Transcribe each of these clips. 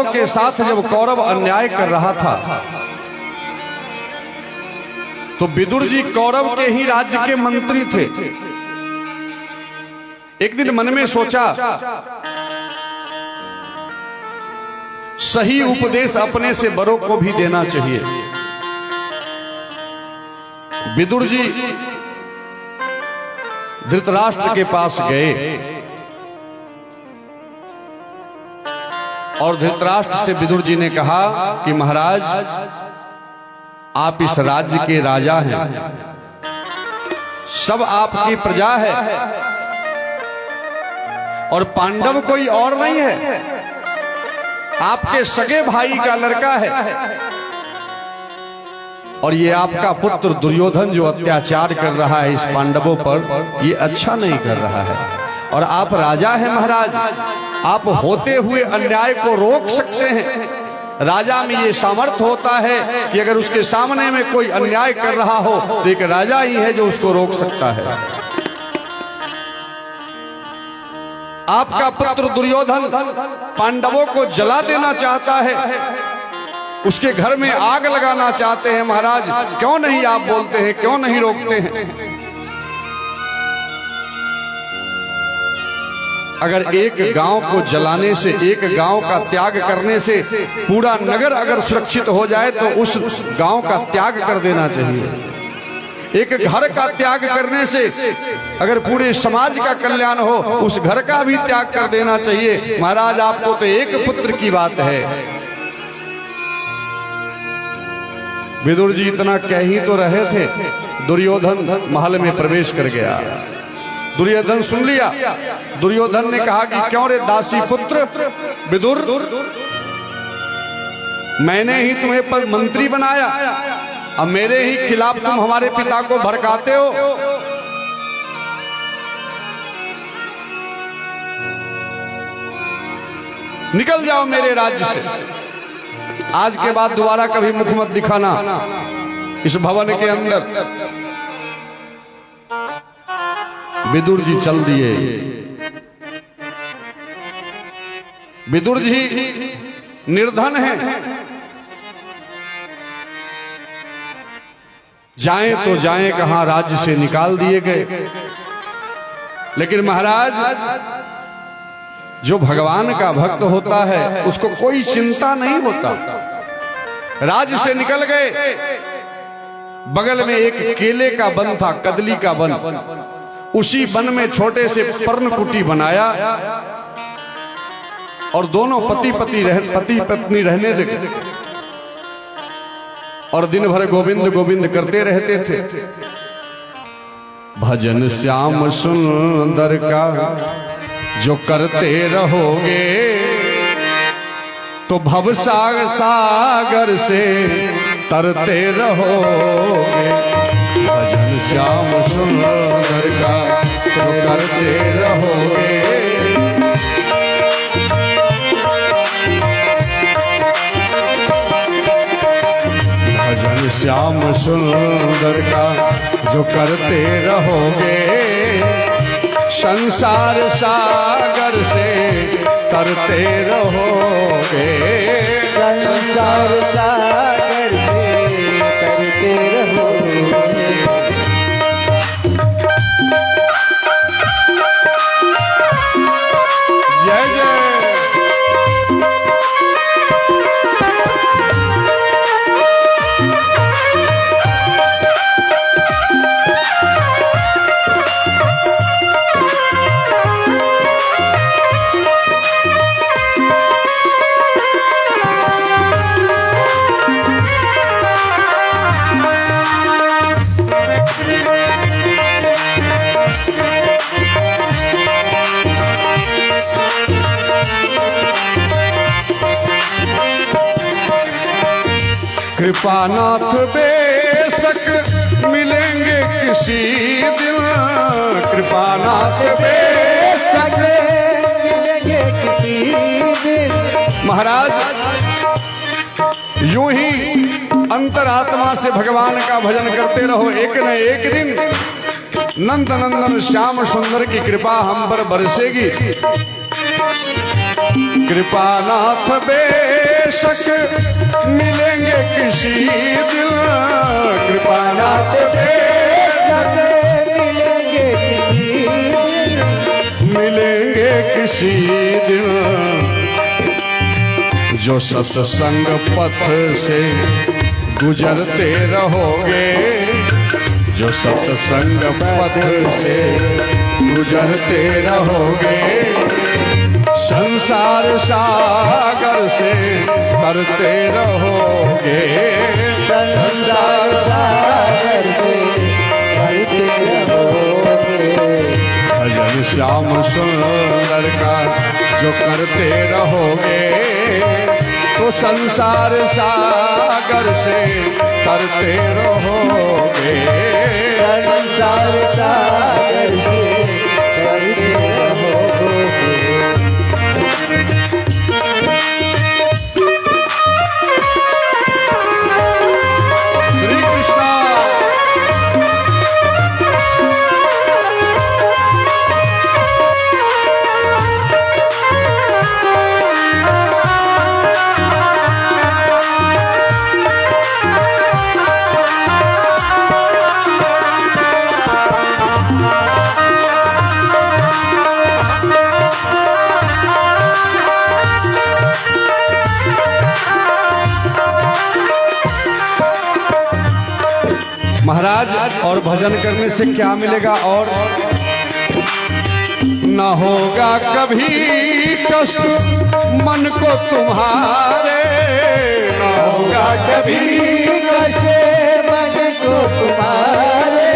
पांडवों के साथ जब कौरव अन्याय कर रहा था तो विदुर जी कौरव के ही राज्य के मंत्री थे। एक दिन मन में सोचा सही उपदेश अपने से बड़ों को भी देना चाहिए। विदुर जी धृतराष्ट्र के पास गए और धृतराष्ट्र से विदुर जी ने कहा कि महाराज आप इस राज्य के राजा हैं, सब आपकी प्रजा है और पांडव कोई और नहीं है, आपके सगे भाई का लड़का है और ये आपका पुत्र दुर्योधन जो अत्याचार कर रहा है इस पांडवों पर, ये अच्छा नहीं कर रहा है और आप राजा हैं महाराज, आप होते हुए अन्याय को रोक सकते हैं। राजा में ये सामर्थ्य होता है कि अगर उसके सामने में कोई अन्याय कर रहा हो तो एक राजा ही है जो उसको रोक सकता है। आपका पुत्र दुर्योधन पांडवों को जला देना चाहता है, उसके घर में आग लगाना चाहते हैं महाराज, क्यों नहीं आप बोलते हैं, क्यों नहीं रोकते हैं? अगर एक गांव को जलाने से, एक गांव का त्याग करने से पूरा नगर अगर सुरक्षित हो जाए तो उस गांव का त्याग कर देना चाहिए। एक घर का त्याग करने से अगर पूरे समाज का कल्याण हो उस घर का भी त्याग कर देना चाहिए। महाराज आपको तो एक पुत्र की बात है। विदुर जी इतना कह ही तो रहे थे, दुर्योधन महल में प्रवेश कर गया। दुर्योधन सुन लिया। दुर्योधन ने कहा कि क्यों रे दासी पुत्र विदुर, मैंने ही तुम्हें पद मंत्री बनाया, अब मेरे ही खिलाफ तुम हमारे पिता को भड़काते हो। निकल जाओ मेरे राज्य से, आज के बाद दोबारा कभी मुख मत दिखाना इस भवन के अंदर। विदुर जी चल दिए। विदुर जी निर्धन हैं, जाएं तो जाएं कहां, राज्य से निकाल दिए गए। लेकिन महाराज जो भगवान का भक्त होता है उसको कोई चिंता नहीं होता। राज्य से निकल गए, बगल में एक केले का वन था, कदली का वन, उसी वन में छोटे से पर्णकुटी बनाया और दोनों पति पत्नी रहने लगे और दिन भर गोविंद गोविंद करते रहते थे। भजन श्याम सुंदर का जो करते रहोगे तो भवसागर सागर से तरते रहोगे। भजन श्याम सुंदर का जो करते रहोगे भजन श्याम सुंदर का जो करते रहोगे, संसार सागर से तरते रहोगे। संसार सागर से तरते रहोगे। जय जय। कृपानाथ बेशक मिलेंगे किसी दिन, कृपानाथ बेशक मिलेंगे किसी दिन। महाराज यूं ही अंतरात्मा से भगवान का भजन करते रहो, एक न एक दिन नंद नंदन श्याम सुंदर की कृपा हम पर बरसेगी। कृपानाथ बेशक मिलेंगे किसी दिन, कृपानाथ बेशक मिलेंगे किसी दिन, जो सत्संग पथ से गुजरते रहोगे, जो सत्संग पथ से गुजरते रहोगे, संसार सागर से करते रहोगे, संसार सागर से करते रहोगे, भजन श्याम सुंदर का जो करते रहोगे, तो संसार सागर से करते रहोगे, संसार सागर से करते रहोगे। श्री कृष्ण। महाराज और भजन करने से क्या मिलेगा? और न होगा कभी कष्ट मन को तुम्हारे, न होगा कभी कष्ट मन को तुम्हारे,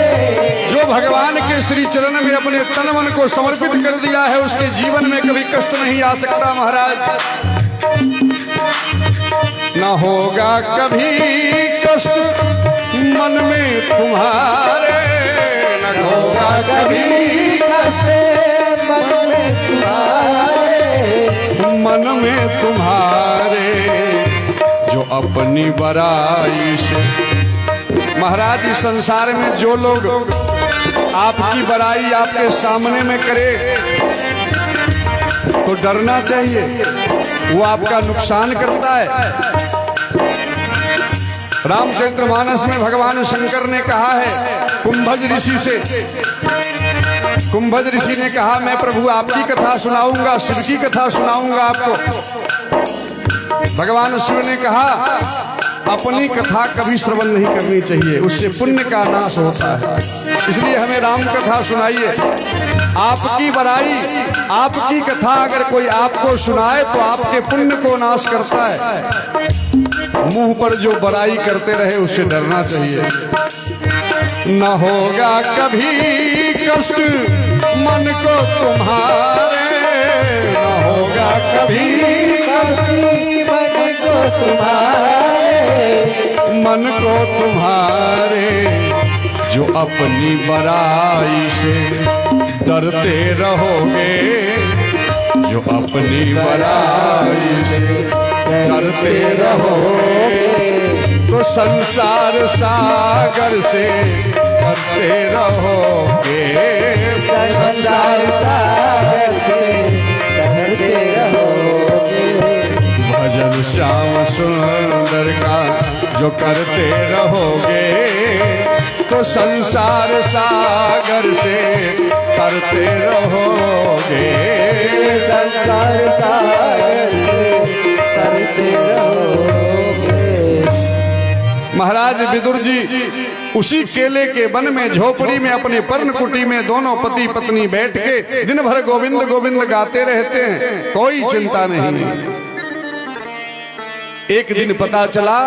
जो भगवान के श्री चरण में अपने तन मन को समर्पित कर दिया है उसके जीवन में कभी कष्ट नहीं आ सकता महाराज। न होगा कभी कष्ट मन में तुम्हारे, न होगा कभी कष्ट मन में तुम्हारे, मन में तुम्हारे, जो अपनी बड़ाई से। महाराज इस संसार में जो लोग आपकी बड़ाई आपके सामने में करे तो डरना चाहिए, वो आपका नुकसान करता है। रामचरितमानस में भगवान शंकर ने कहा है कुंभज ऋषि से, कुंभज ऋषि ने कहा मैं प्रभु आपकी कथा सुनाऊंगा, शिव की कथा सुनाऊंगा आपको। भगवान शिव ने कहा अपनी कथा कभी श्रवण नहीं करनी चाहिए, उससे पुण्य का नाश होता है, इसलिए हमें राम कथा सुनाइए। आपकी बड़ाई आपकी कथा अगर कोई आपको सुनाए तो आपके पुण्य को नाश करता है। मुंह पर जो बड़ाई करते रहे उससे डरना चाहिए। न होगा कभी कष्ट मन को तुम्हारे, न होगा कभी कष्ट मन को तुम्हारे, मन को तुम्हारे, जो अपनी बड़ाई से डरते रहोगे, जो अपनी बड़ाई से डरते रहोगे, तो संसार सागर से करते रहोगे, संसार सागर से करते रहोगे, भजन श्याम सुंदर का जो करते रहोगे, तो संसार सागर से करते रहोगे, संसार सागर से करते रहोगे। महाराज विदुर जी उसी केले के वन में झोपड़ी में अपने पर्णकुटी में दोनों पति पत्नी बैठ के दिन भर गोविंद गोविंद गाते रहते हैं, कोई चिंता नहीं। एक दिन पता चला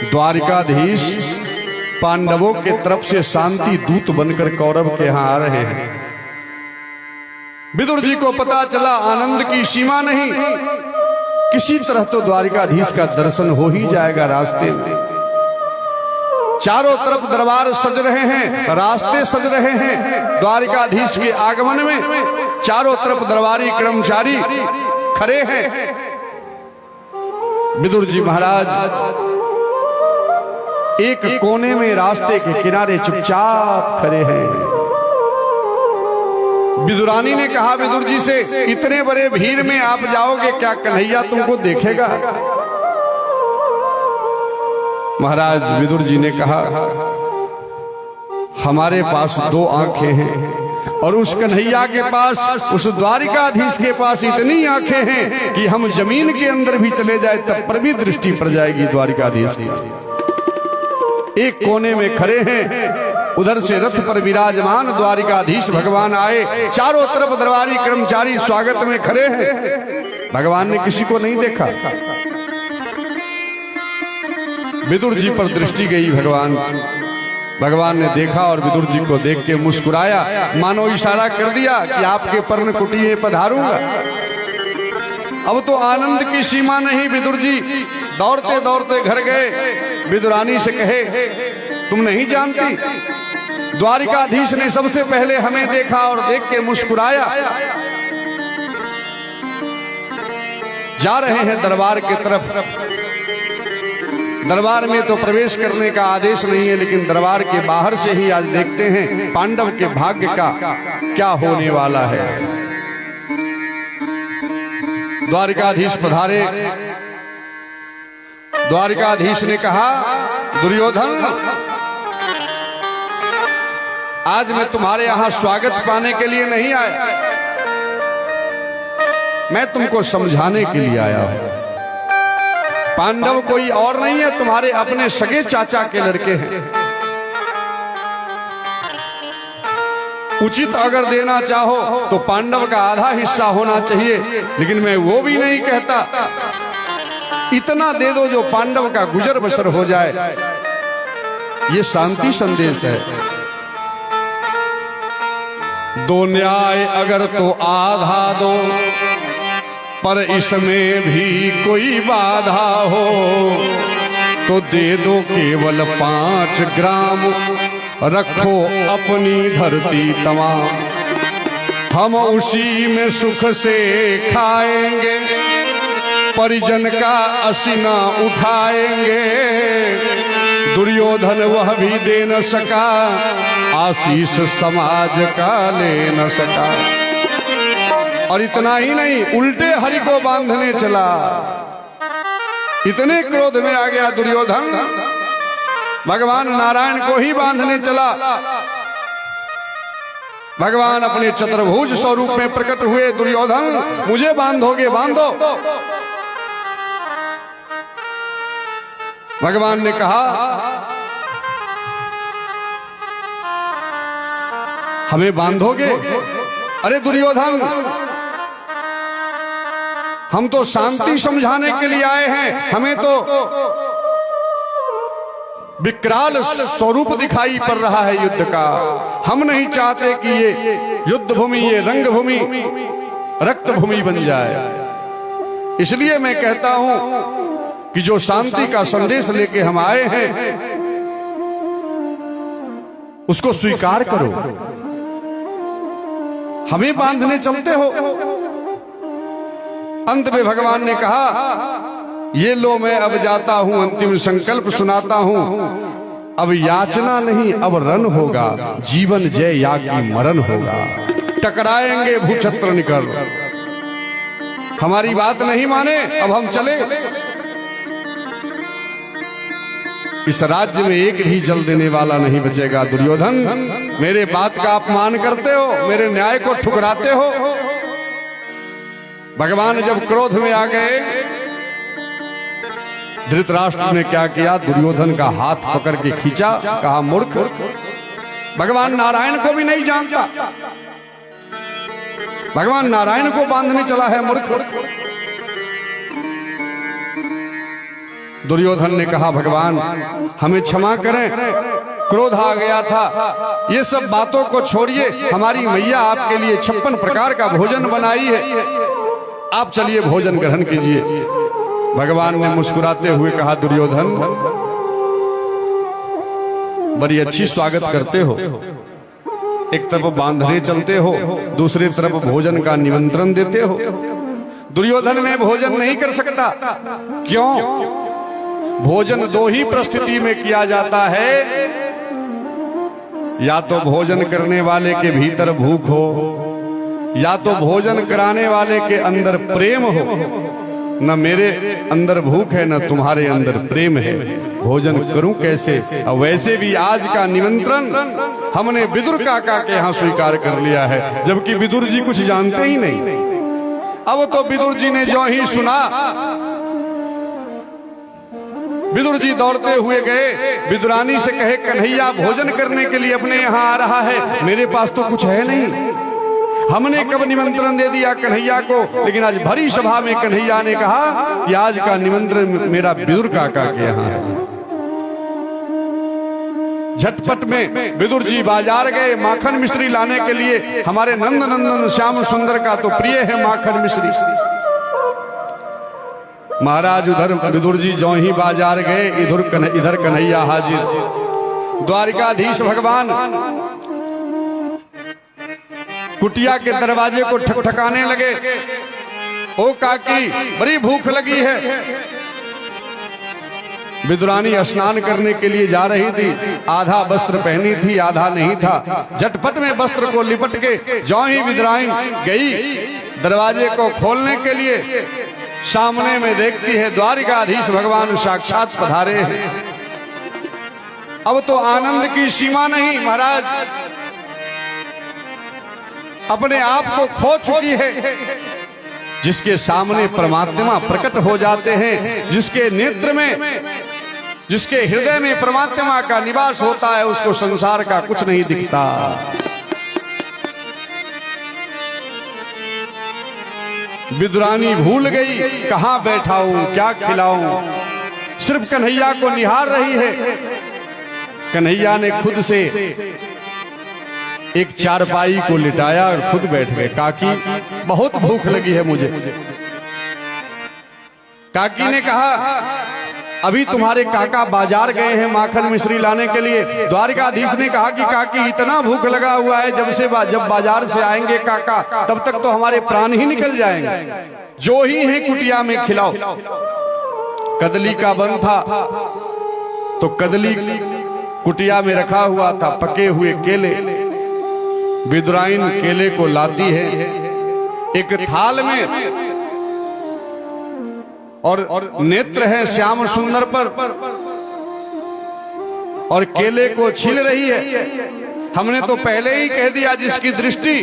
द्वारिकाधीश पांडवों के तरफ से शांति दूत बनकर कौरव के यहां आ रहे हैं। विदुर जी को पता चला, आनंद की सीमा नहीं, किसी तरह तो द्वारिकाधीश का दर्शन हो ही जाएगा रास्ते में। चारों तरफ दरबार सज रहे हैं, रास्ते सज रहे हैं, द्वारिकाधीश के आगमन में चारों तरफ दरबारी कर्मचारी खड़े हैं। विदुर जी महाराज एक कोने में रास्ते के किनारे चुपचाप खड़े हैं। विदुरानी ने कहा विदुर जी से, इतने बड़े भीड़ में आप जाओगे, क्या कन्हैया तुमको देखेगा? महाराज विदुर जी ने कहा, हमारे पास 2 आंखें हैं और उस कन्हैया के पास, उस द्वारिकाधीश के पास इतनी आंखें हैं कि हम जमीन के अंदर भी चले जाए तब पर भी दृष्टि पड़ जाएगी द्वारिकाधीश की। एक कोने में खड़े हैं, उधर से रथ पर विराजमान द्वारिकाधीश भगवान आए, चारों तरफ दरबारी कर्मचारी स्वागत में खड़े हैं। भगवान ने किसी को नहीं देखा। विदुर जी पर दृष्टि गई। भगवान ने देखा और विदुर जी को देख के मुस्कुराया, मानो इशारा कर दिया कि आपके पर्णकुटी में पधारूंगा। अब तो आनंद की सीमा नहीं। विदुर जी दौड़ते दौड़ते घर गए, विदुरानी से कहे, तुम नहीं जानती, द्वारिकाधीश ने सबसे पहले हमें देखा और देख के मुस्कुराया। जा रहे हैं दरबार की तरफ। दरबार में तो प्रवेश करने का आदेश नहीं है, लेकिन दरबार के बाहर से ही आज देखते हैं पांडव के भाग्य का क्या होने वाला है। द्वारिकाधीश पधारे। द्वारिकाधीश ने कहा, दुर्योधन, आज मैं तुम्हारे यहां स्वागत पाने के लिए नहीं आया, मैं तुमको समझाने के लिए आया हूं। पांडव कोई और नहीं है, तुम्हारे अपने सगे चाचा के लड़के हैं। उचित अगर देना चाहो तो पांडव का आधा हिस्सा होना चाहिए, लेकिन मैं वो भी नहीं कहता। इतना दे दो जो पांडव का गुजर बसर हो जाए। ये शांति संदेश है। दो न्याय अगर तो आधा दो, पर इसमें भी कोई बाधा हो तो दे दो केवल 5 ग्राम, रखो अपनी धरती तमाम। हम उसी में सुख से खाएंगे, परिजन का असीना उठाएंगे। दुर्योधन वह भी दे न सका, आशीष समाज का ले न सका। और इतना ही नहीं, उल्टे हरि को बांधने चला। इतने क्रोध में आ गया दुर्योधन, भगवान नारायण को ही बांधने चला। भगवान अपने चतुर्भुज स्वरूप में प्रकट हुए। दुर्योधन, मुझे बांधोगे? बांधो। भगवान ने कहा, हमें बांधोगे? अरे दुर्योधन, हम तो शांति समझाने के लिए आए हैं, हमें तो विकराल स्वरूप दिखाई पड़ रहा है युद्ध का। हम नहीं चाहते कि ये युद्ध भूमि, ये रंग भूमि रक्त भूमि बन जाए। इसलिए मैं कहता हूं कि जो शांति का संदेश लेके हम आए हैं उसको स्वीकार करो। हमें बांधने चलते हो। अंत में भगवान ने कहा, ये लो मैं अब जाता हूं, अंतिम संकल्प सुनाता हूं। अब याचना नहीं, अब रण होगा, जीवन जय या की मरण होगा। टकराएंगे भूछत्र निकल। हमारी बात नहीं माने, अब हम चले। इस राज्य में एक भी जल देने वाला नहीं बचेगा। दुर्योधन, मेरे बात का अपमान करते हो, मेरे न्याय को ठुकराते हो। भगवान जब क्रोध में आ गए, धृतराष्ट्र ने क्या किया? दुर्योधन का हाथ पकड़ के खींचा, कहा, मूर्ख, भगवान नारायण को भी नहीं जानता, भगवान नारायण को बांधने चला है, मूर्ख। दुर्योधन ने कहा, भगवान हमें क्षमा करें, क्रोध आ गया था। ये सब बातों को छोड़िए, हमारी मैया आपके लिए 56 प्रकार का भोजन बनाई है, आप चलिए भोजन ग्रहण कीजिए। भगवान ने मुस्कुराते हुए कहा, दुर्योधन बड़ी अच्छी स्वागत करते हो। एक तरफ बांधने चलते हो, दूसरी तरफ भोजन का निमंत्रण देते हो। दुर्योधन में भोजन नहीं कर सकता। क्यों? भोजन 2 ही परिस्थिति में किया जाता है, या तो भोजन करने वाले के भीतर भूख हो, या तो भोजन कराने वाले के अंदर प्रेम हो, न मेरे अंदर भूख है न तुम्हारे अंदर प्रेम है, भोजन करूं कैसे। और वैसे भी आज का निमंत्रण हमने विदुर काका के यहाँ स्वीकार कर लिया है, जबकि विदुर जी कुछ जानते ही नहीं। अब तो विदुर जी ने जो ही सुना, विदुर जी दौड़ते हुए गए, विदुरानी से कहे कन्हैया भोजन करने के लिए अपने यहाँ आ रहा है, मेरे पास तो कुछ है नहीं। हमने कब निमंत्रण दे दिया कन्हैया को, लेकिन आज भरी सभा में कन्हैया ने कहा कि आज का निमंत्रण मेरा विदुर काका के यहाँ है। झटपट में विदुर जी बाजार गए माखन मिश्री लाने के लिए। हमारे नंद नंदन श्याम सुंदर का तो प्रिय है माखन मिश्री। महाराज उधर विदुर जी जो ही बाजार गए, इधर कन्हैया हाजिर। द्वारिकाधीश भगवान कुटिया के दरवाजे को ठकठकाने लगे। ओ काकी, बड़ी भूख लगी है। विदुरानी स्नान करने के लिए जा रही थी, आधा वस्त्र पहनी थी आधा नहीं था। झटपट में वस्त्र को लिपट के जो ही विदुरानी गई दरवाजे को खोलने के लिए, सामने में देखती है द्वारिकाधीश भगवान साक्षात पधारे हैं। अब तो आनंद की सीमा नहीं, महाराज अपने आप को खो चुकी है। जिसके सामने परमात्मा प्रकट हो जाते हैं, जिसके नेत्र में, जिसके हृदय में परमात्मा का निवास होता है, उसको संसार का कुछ नहीं दिखता। विदुरानी भूल गई कहां बैठाऊं, क्या खिलाऊं, सिर्फ कन्हैया को निहार रही है। कन्हैया ने खुद से एक चारपाई को लिटाया और खुद बैठ गए। काकी, बहुत भूख लगी है मुझे। काकी ने कहा अभी तुम्हारे काका बाजार गए हैं माखन मिश्री लाने के लिए। द्वारिकाधीश ने कहा कि काकी, इतना भूख लगा हुआ है, जब बाजार से आएंगे काका तब तक तो हमारे प्राण ही निकल जाएंगे। जो ही है कुटिया में खिलाओ। कदली का बन था तो कदली कुटिया में रखा हुआ था, पके हुए केले। विदुराइन केले को लाती है एक थाल में, और नेत्र है श्याम सुंदर पर, और केले को छील रही है। हमने तो पहले ही कह दिया, जिसकी दृष्टि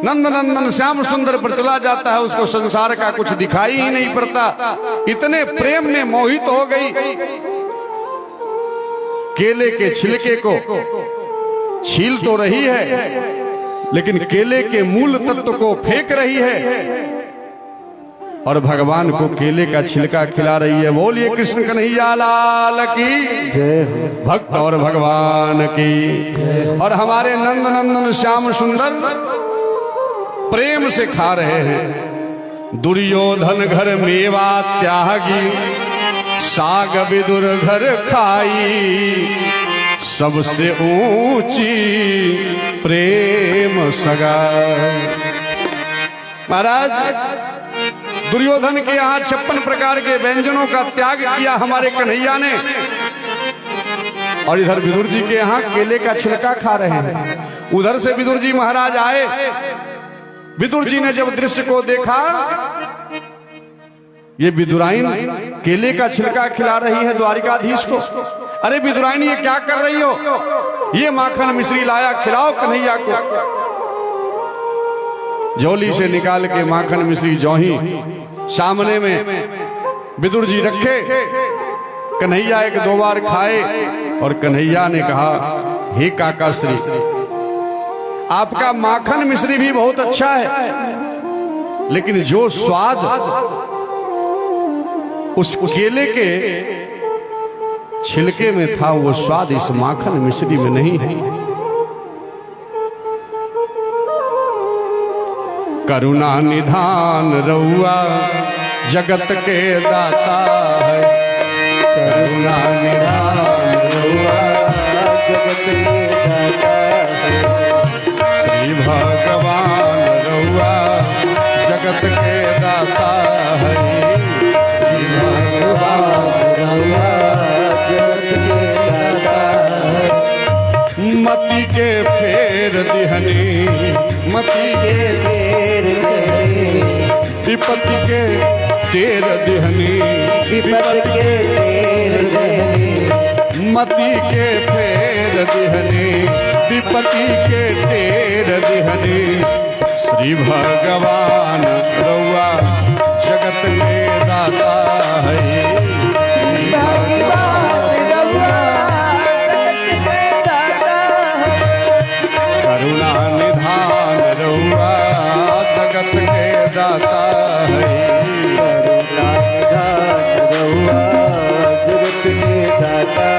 नंद नंदन श्याम सुंदर पर चला जाता है, उसको संसार का कुछ दिखाई ही नहीं पड़ता। इतने प्रेम में मोहित हो गई, केले के छिलके को छील तो रही है, लेकिन केले के मूल तत्व को फेंक रही है और भगवान को केले का छिलका खिला रही है। बोलिए कृष्ण कन्हैया लाल की जय, भक्त और भगवान की। और हमारे नंद नंदन श्याम सुंदर प्रेम से खा रहे हैं। दुर्योधन घर मेवा त्यागी, साग विदुर घर खाई, सबसे ऊंची प्रेम सगा। महाराज, दुर्योधन के यहाँ 56 प्रकार के व्यंजनों का त्याग किया हमारे कन्हैया ने, और इधर विदुर जी के यहाँ केले का छिलका खा रहे हैं। उधर से विदुर जी महाराज आए। विदुर जी ने जब दृश्य को देखा, ये विदुराइन केले का छिलका खिला रही है द्वारिकाधीश को। अरे विदुराइन, ये क्या कर रही हो? ये माखन मिश्री लाया, खिलाओ कन्हैया को। झोली से निकाल के माखन मिश्री जो ही सामने में विदुर जी रखे, कन्हैया एक दो बार खाए और कन्हैया ने कहा, हे काका श्री, आपका माखन मिश्री भी बहुत अच्छा है, लेकिन जो स्वाद उस केले के छिलके में था, वो स्वाद इस माखन मिश्री में नहीं है। करुणा निधान रउआ जगत के दाता है, करुणा निधान रउआ जगत के दाता है, श्री भगवान रउआ जगत के दाता है, श्री भगवान रउआ जगत के दाता है। मति के फेर दिहनी, मति के फेर तेर दिहनी विपत के तेर देहनी मती के फेर दिहनी विपति के टेर दिहनी श्री भगवान रउआ जगत के दाता है भगवान रउआ जगत के दाता है करुणा निधान रउआ जगत के दाता है करुणा निधान रउआ जगत के दाता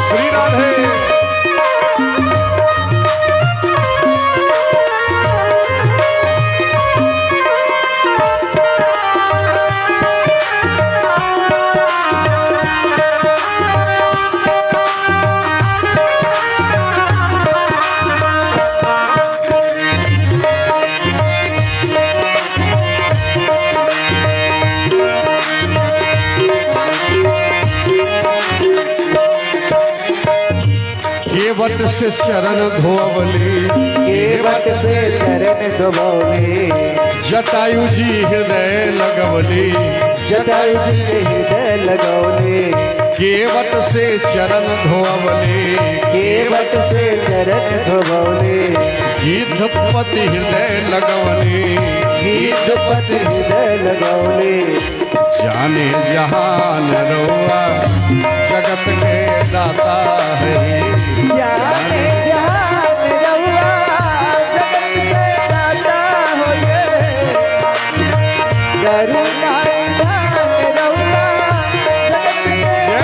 श्री राधे केवट से चरण धोवली केवट से चरण धोवली जटायु जी हृदय लगवली जटायु जी हृदय लगौली केवट से चरण धोवली केवट से चरण धोवली गीधपति हृदय लगवली गीधपति हृदय लगौली जाने जहान रउआ जगत के दाता है जाने जहान रउआ जगत के दाता होए करुणा निधान रउआ जगत के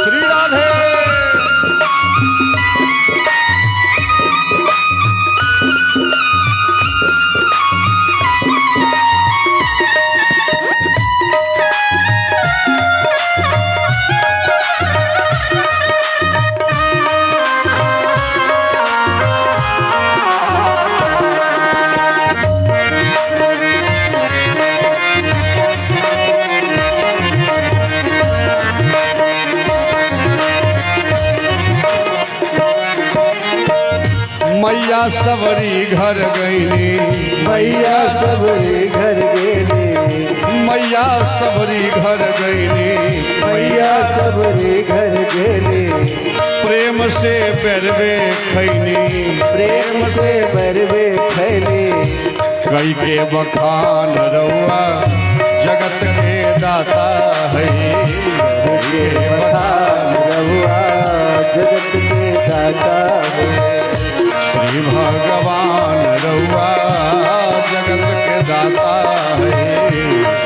श्री राधे मैया सबरी घर गईली मैया सबरे घर गेली मैया सबरी घर गईली मैया सबरे घर गेली प्रेम से बेरवे खैनी प्रेम से बरवे खैली कई के बखान रउआ जगत के दाता है के बखान रहुआ जगत के दाता है श्री भगवान रउआ जगत के दाता है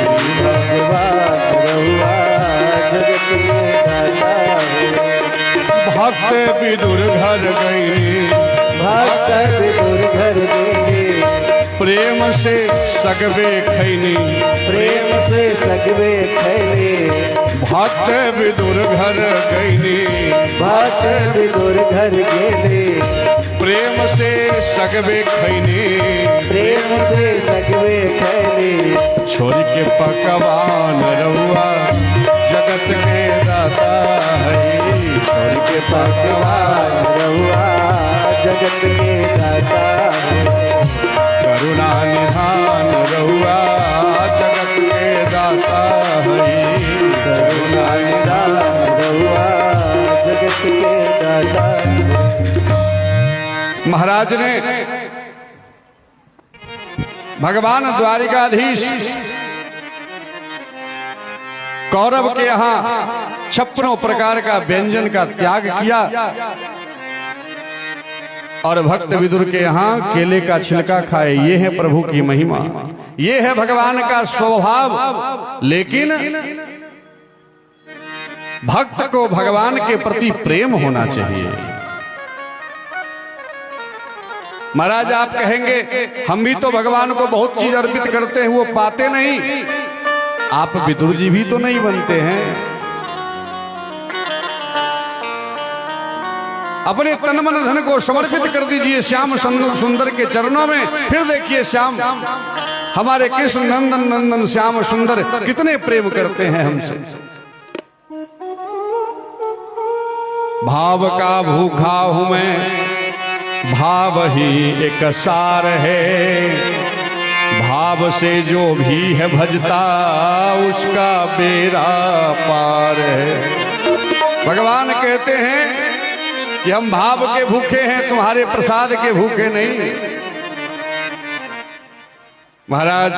श्री भगवान रहुआ जगत के दाता है भक्त विदुर घर गई भक्त विदुर घर गेली प्रेम से सगवे खैनी प्रेम से सगवे खैली भक्त विदुर घर गईनी भक्त विदुर घर गेली प्रेम से सगवे खैनी प्रेम से सगवे खैली छोड़ के पकवान रउआ जगत के दाता है छोड़ के भगवान रहुआ जगत के दाता है करुणा निधान रउआ जगत के दाता है करुणा निधान रहुआ जगत के दाता है महाराज ने भगवान द्वारिकाधीश कौरव के यहाँ 56 प्रकार का व्यंजन का त्याग किया और भक्त विदुर के यहाँ केले का छिलका खाए। ये है प्रभु की महिमा, ये है भगवान का स्वभाव। लेकिन भक्त को भगवान के प्रति प्रेम होना चाहिए। महाराज आप कहेंगे हम भी तो भगवान को बहुत चीज अर्पित करते हैं, वो पाते नहीं। आप विदुर जी भी तो नहीं बनते हैं। अपने तन मन धन को समर्पित कर दीजिए श्याम सुंदर के चरणों में। फिर देखिए श्याम हमारे कृष्ण नंदन नंदन श्याम सुंदर कितने प्रेम करते हैं हमसे। भाव का भूखा हूं मैं, भाव ही एक सार है। भाव से जो भी है भजता उसका बेड़ा पार है। भगवान कहते हैं कि हम भाव के भूखे हैं, तुम्हारे प्रसाद के भूखे नहीं। महाराज